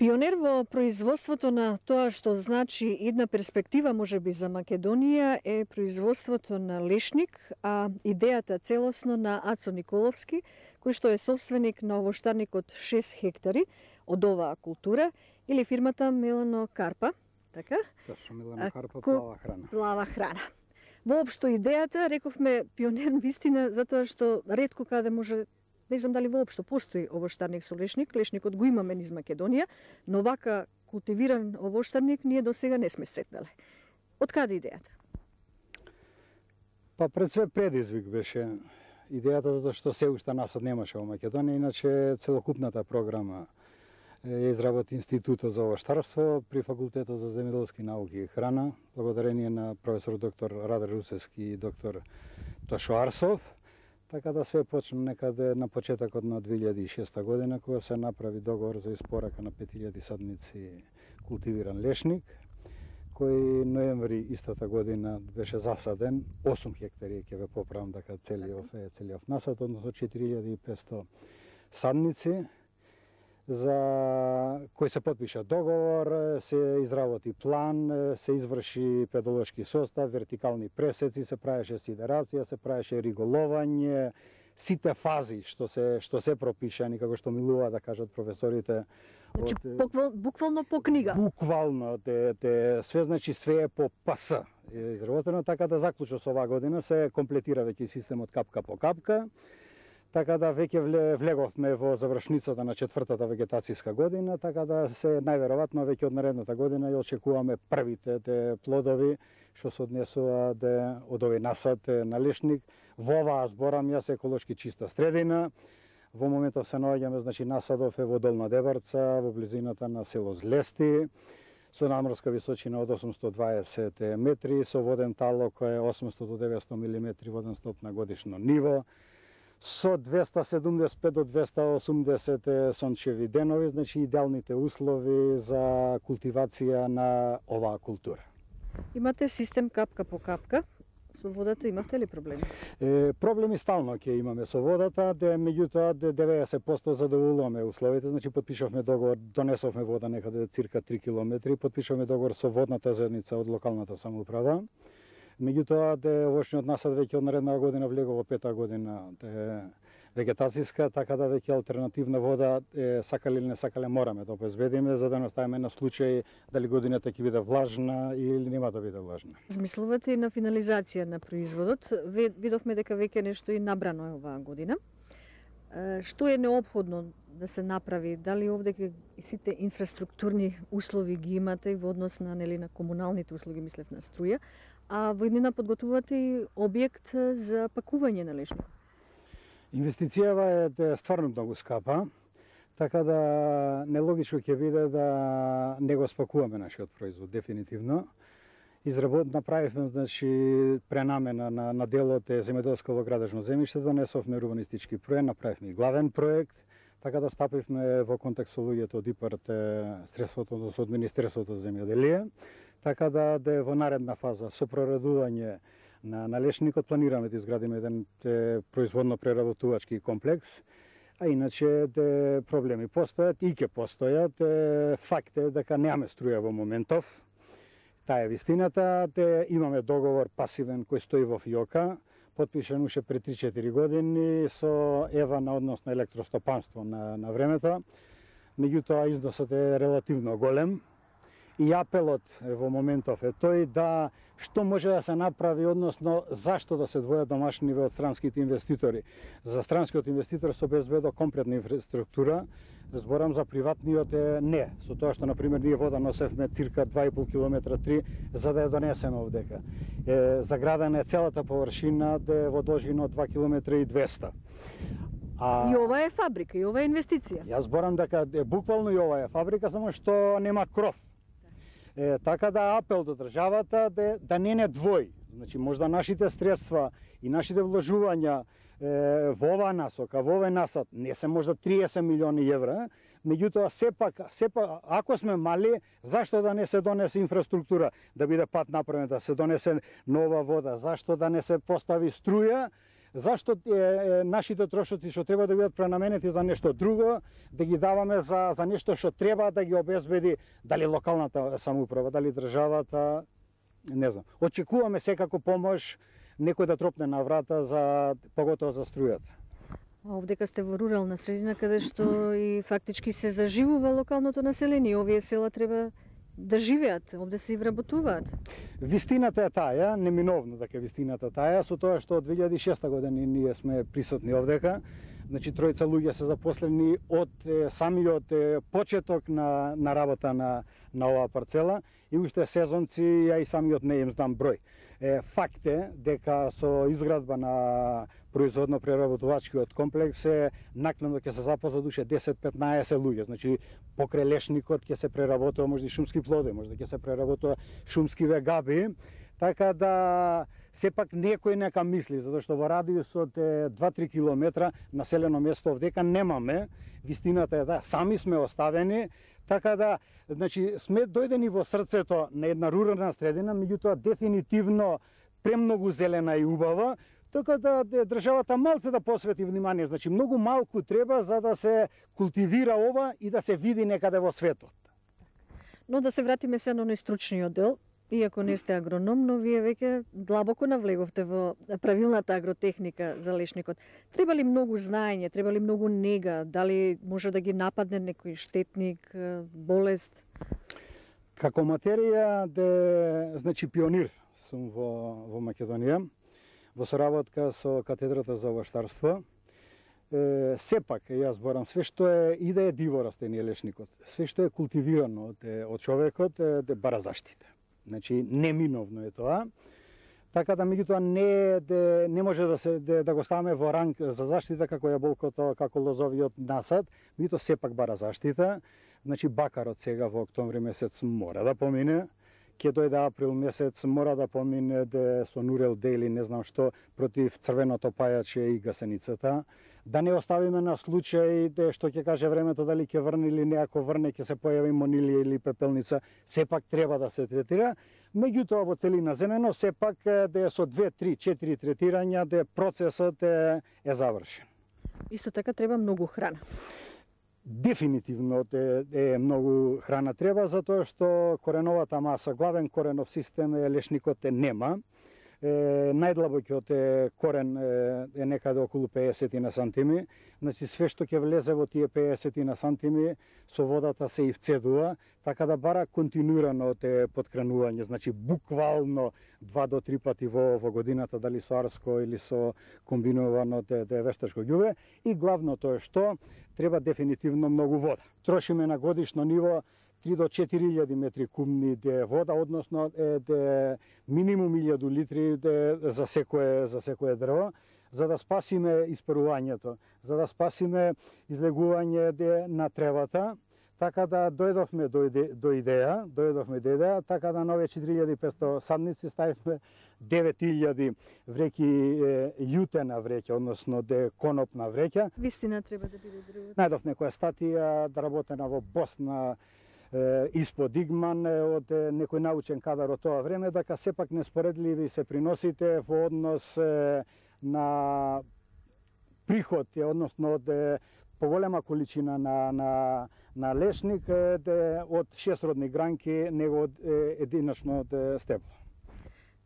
Пионер во производството на тоа што значи една перспектива можеби за Македонија е производството на лешник, а идејата целосно на Ацо Николовски, кој што е собственик на овоштарник од 6 хектари од оваа култура, или фирмата Милано Карпа, така? Точно, Милано Карпа, Плава храна. Плава храна. Воопшто идејата, рековме, пионер вистина, затоа што ретко каде може, не знам дали воопшто постои овоштарник со лешник, лешникот го имаме низ Македонија, но вака култивиран овоштарник ние до сега не сме сретнале. Од каде идејата? Па пред све предизвик беше идејата, затоа што се уште насад немаше во Македонија, иначе целокупната програма е изработи Институтот за овоштарство при Факултетот за земјоделски науки и храна, благодарение на професор доктор Радар Русевски и доктор Тошо Арсов. Така да све почна некаде на почетокот на 2006 година, кога се направи договор за испорака на 5000 садници култивиран лешник, кој ноември истата година беше засаден, 8 хектари, ќе ве поправам дека целиот насад, односно 4500 садници, за кој се потпиша договор, се изработи план, се изврши педолошки состав, вертикални пресеци, се правеше сидерација, се правеше риголовање, сите фази што се пропишани, како што милува да кажат професорите. Значи, буквално по книга. Буквално, све, значи, све е по ПС. Изработено, така да заклучно со оваа година се комплетира веќе системот капка по капка. Така да веќе влеговме во завршницата на 4-та вегетацијска година, така да се најверојатно веќе од наредната година ја очекуваме првите плодови што се однесува од овој насад на лешник. Во оваа зборам јас еколошки чиста средина. Во моментов се наоѓаме, значи насадов е во Долна Дебарца, во близината на село Злести, со надморска височина од 820 метри, со воден талок кој е 800 до 900 мм воден стоп на годишно ниво, со 275 до 280 сончеви денови, значи идеалните услови за култивација на оваа култура. Имате систем капка по капка. Со водата имавте ли проблеми? Проблеми стално ќе имаме со водата, меѓутоа 90% задоволуваме условите, значи потпишавме договор, донесовме вода некаде цирка 3 километри, потпишавме договор со водната заедница од локалната самоуправа. Меѓутоа, овошниот насад веќе од наредна година влегува во 5-та година вегетацијска, така да веќе алтернативна вода, сакале или не сакале, мораме да обезбедиме, за да не оставиме на случај дали годината ќе биде влажна или нема да биде влажна. Змислувате и на финализација на производот. Видовме дека веќе нешто и набрано е оваа година. Што е неопходно да се направи? Дали овде сите инфраструктурни услови ги имате во однос на комуналните услуги, мислев на струја, а во иднина подготвувате и објект за пакување на лешник? Инвестицијава е стварно многу скапа, така да нелогично ќе биде да не го спакуваме нашиот производ, дефинитивно. Направивме, значи, пренамена на делот земјоделско во градежно земјиште, донесовме урбанистички проект, направивме и главен проект, така да стапивме во контакт со луѓето од ИПАРТ, средството од Министерството за земјоделие, така да во наредна фаза со проредување на лешникот планираме да изградиме еден производно-преработувачки комплекс, а иначе проблеми постојат и ќе постојат. Факт е дека немаме струја во моментов. Таа е вистината. Имаме договор пасивен кој стои во ФИОКа, потпишан уште пред 3-4 години со ЕВА на однос на електростопанство на времето. Меѓутоа износот е релативно голем и апелот во моментов е тој да што може да се направи, односно зашто да се двојат домашниве од странските инвеститори. За странскиот инвеститор се обезбедува комплетна инфраструктура, зборам за приватниот не, со тоа што, например, ние вода носевме цирка 2,5 км 3 за да ја донесеме овдека. Заградена е целата површина во должина од 2 км и 200. И ова е фабрика, и ова е инвестиција. Јас зборам дека буквално и ова е фабрика, само што нема кров. Така да апел до државата да не двои. Значи, можда нашите средства и нашите вложувања во оваа насока, во овој насад, не се можда 30 милиони евра, меѓутоа сепак, ако сме мали, зашто да не се донесе инфраструктура, да биде пат направен, да се донесе нова вода, зашто да не се постави струја, зашто нашите трошоци што треба да бидат пренаменети за нешто друго, да ги даваме за нешто што треба да ги обезбеди дали локалната самоуправа, дали државата, не знам. Очекуваме секако помош некој да тропне на врата за поготово за струјата. Овдека сте во рурална средина каде што и фактички се заживува локалното население. Овие села треба да живеат, овде се и вработуваат. Вистината е таа, неминовно дека вистината таа, со тоа што од 2006 година ние сме присутни овдека. Значи тројца луѓе се запослени од самиот почеток на работа на оваа парцела и уште сезонци, ја и самиот не им знам број. Факт е дека со изградба на производно-преработувачкиот комплекс накнадно ќе се запозат уште 10-15 луѓе. Значи покрај лешникот ќе се преработува можда и шумски плодови, можда ќе се преработува шумски вегаби, така да сепак некој нека мисли, затоа што во радиус од 2-3 километра населено место овдека немаме. Вистината е да сами сме оставени, така да значи сме дојдени во срцето на една рурална средина, меѓутоа дефинитивно премногу зелена и убава, така да државата малце да посвети внимание, значи многу малку треба за да се култивира ова и да се види некаде во светот. Но да се вратиме се на најстручниот дел. Иако не сте агроном, но вие веќе длабоко навлеговте во правилната агротехника за лешникот. Треба ли многу знаење, треба ли многу нега, дали може да ги нападне некој штетник, болест? Како материја, значи пионир сум во Македонија, во соработка со катедрата за овоштарство. Сепак, јас зборам, све што и да е диво растение лешникот, све што е култивирано од човекот, бара заштита. Значи, неминовно е тоа. Така да, меѓутоа, не може да го ставаме во ранг за заштита како јаболкото, како лозовиот насад, меѓутоа сепак бара заштита. Значи, бакарот сега во октомври месец мора да помине, ќе дојде април месец, мора да помине со Нурел Д или не знам што, против црвеното пајаче и гасеницата. Да не оставиме на случај што ќе каже времето дали ќе врне или не, ако врне ќе се појави монилија или пепелница, сепак треба да се третира. Меѓутоа во целина земено сепак да е со 2, 3, 4 третирања да процесот е завршен. Исто така треба многу храна. Дефинитивно е многу храна треба, затоа што кореновата маса, главен коренов систем лешникот нема. Најдлабокиот корен е некаде околу 50 на сантими. Значи све што ќе влезе во тие 50 на сантими со водата се и вцедува, така да бара континуирано подкренување, значи буквално 2 до 3 пати во годината, дали со арско или со комбинувано вештачко ѓубре. И главното е што треба дефинитивно многу вода. Трошиме на годишно ниво 3 до 4.000 метри кубни вода, односно минимум 1000 литри за секое дрво, за да спасиме испарувањето, за да спасиме излегување на тревата. Така да дојдовме до идеја, така да на овие 4500 садници ставивме 9000 вреќи јутена вреќа, односно конопна вреќа. Вистина треба да биде дрво. Најдов некоја статија да работена во Босна, испод Игман, од некој научен кадар од тоа време, дека сепак неспоредливи се приносите во однос на приход, односно од поголема количина на лешник од 6 родни гранки, него од единачно од стебло.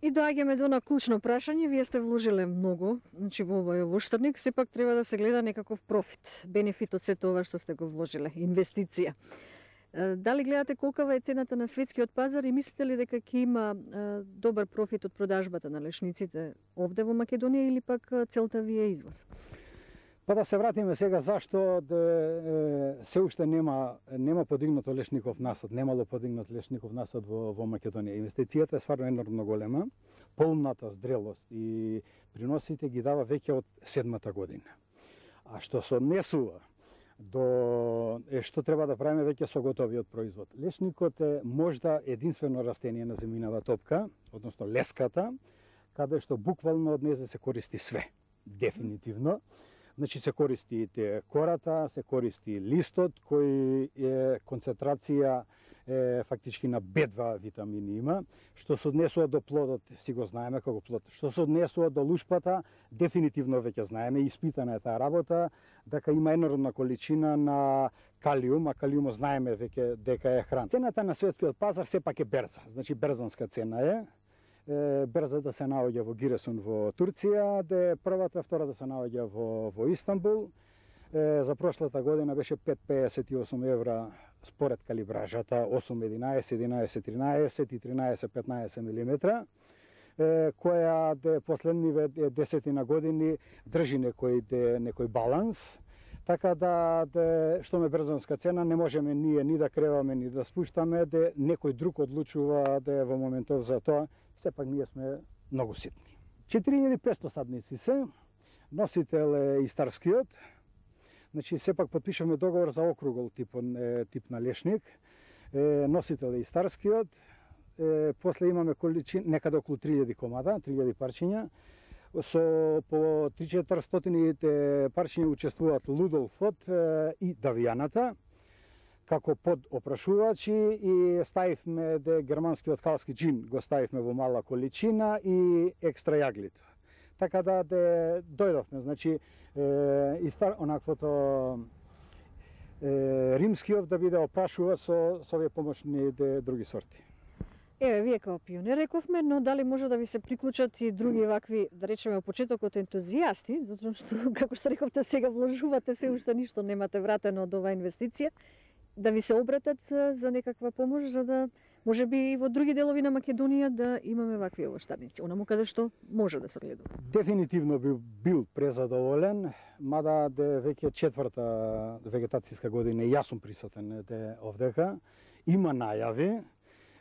И доаѓаме до на клучно прашање, вие сте вложиле многу, значи во овој овоштарник, сепак треба да се гледа некаков профит, бенефит од сето ова што сте го вложиле, инвестиција. Дали гледате колкава е цената на светскиот пазар и мислите ли дека ќе има добар профит од продажбата на лешниците овде во Македонија или пак целта ви е извоз? Па да се вратиме сега зашто се уште нема подигнато лешников насад, немало подигнат лешников насад во Македонија. Инвестицијата е стварно енормно голема, полната зрелост и приносите ги дава веќе од 7-та година. А што се однесува до што треба да правиме веќе со готовиот производ. Лешникот е можда единствено растение на земјинава топка, односно леската, каде што буквално од неја се користи све. Дефинитивно. Значи се користи кората, се користи листот, кој е концентрација фактички на B2 витамини има, што се однесува до плодот, си го знаеме како плод. Што се однесува до лушпата, дефинитивно веќе знаеме, испитана е таа работа, дека има енормна количина на калиум, а калиумот знаеме веќе дека е храна. Цената на светскиот пазар сепак е берза, значи берзанска цена е. Берза да се наоѓа во Гиресун во Турција, де првата, втората се наоѓа во Истанбул. За прошлата година беше 5,58 евра според калибражата 8, 11, 11, 13 и 13, 15 мм, која де последниве 10 години држи некој баланс. Така да што ме берзанска цена не можеме ние ни да креваме ни да спуштаме, де некој друг одлучува да во моментов за тоа. Сепак ние сме многу ситни. 4500 садници се, носител е Истарскиот. Значи сепак потпишаме договор за округол тип на лешник. Носител е Истарскиот. После имаме количина некаде околу 3000 комада, 3000 парчиња. Со по 300-400 парчиња учествуваат Лудолфот и Давијаната како подопрашувачи и ставивме германскиот калски джин го ставивме во мала количина и екстра јаглит. Така да дојдовме, значи онаквото римскиот да биде опрашува со овие помошни други сорти. Еве, вие како пионер рековме, но дали може да ви се приклучат и други вакви, да речеме, во почетокот ентузијасти, затоа што, како што рековте, сега вложувате се уште ништо немате вратено од оваа инвестиција, да ви се обратат за некаква помош, за да може би и во други делови на Македонија да имаме вакви овоштарници, онаму каде што може да се гледа. Дефинитивно би бил презадоволен, мада веќе четврта вегетацијска година и јас сум присутен овдека, има најави,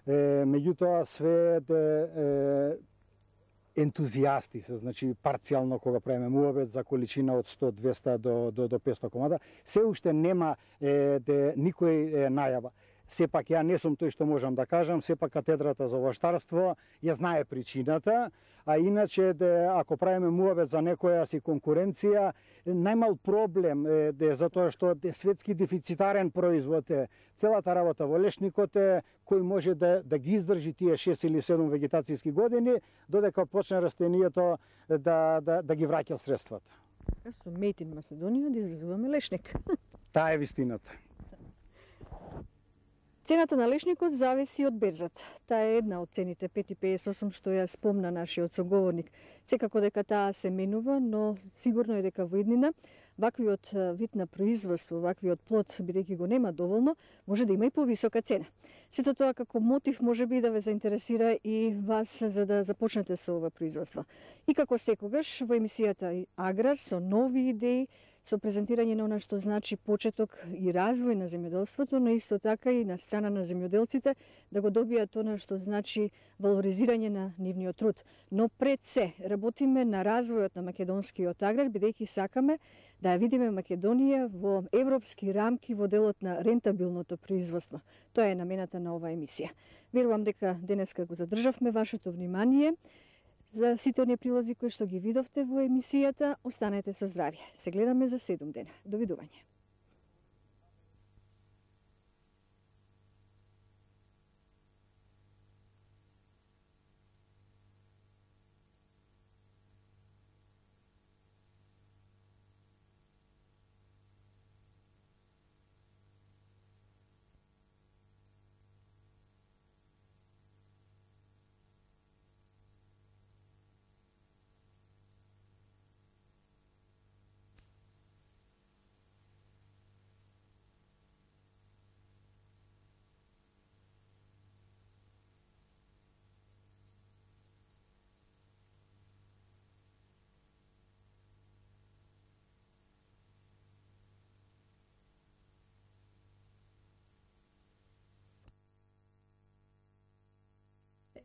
меѓутоа све ентузијасти се, значи парцијално кога правиме муабет за количина од 100-200 до 500 комада, се уште нема никој најава. Сепак ја не сум тој што можам да кажам, сепак катедрата за овоштарство ја знае причината, а иначе ако правиме муабет за некоја си конкуренција, најмал проблем за тоа што светски дефицитарен производ е. Целата работа во лешникот е кој може да ги издржи тие 6 или 7 вегетацијски години, додека почне растенијето да ги враќа средствата. Со Made in Macedоnia да излезуваме лешник. Таа е вистината. Цената на лешникот зависи од берзата. Таа е една од цените 5,58 што ја спомна нашиот соговорник. Секако дека таа се менува, но сигурно е дека во иднина ваквиот вид на производство, ваквиот плод, бидејќи го нема доволно, може да има и повисока цена. Сето тоа како мотив може би да ве заинтересира и вас за да започнете со ова производство. И како секогаш во емисијата Аграр со нови идеи, со презентирање на она што значи почеток и развој на земјоделството, но исто така и на страна на земјоделците да го добијат она што значи валоризирање на нивниот труд. Но пред се работиме на развојот на македонскиот аграр, бидејќи сакаме да ја видиме Македонија во европски рамки во делот на рентабилното производство. Тоа е намената на оваа емисија. Верувам дека денеска го задржавме вашето внимание. За сите оние прилози кои што ги видовте во емисијата, останете со здравје. Се гледаме за 7 дена. Довидување.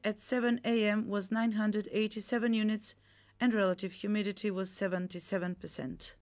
At 7 a.m. was 987 units and relative humidity was 77%.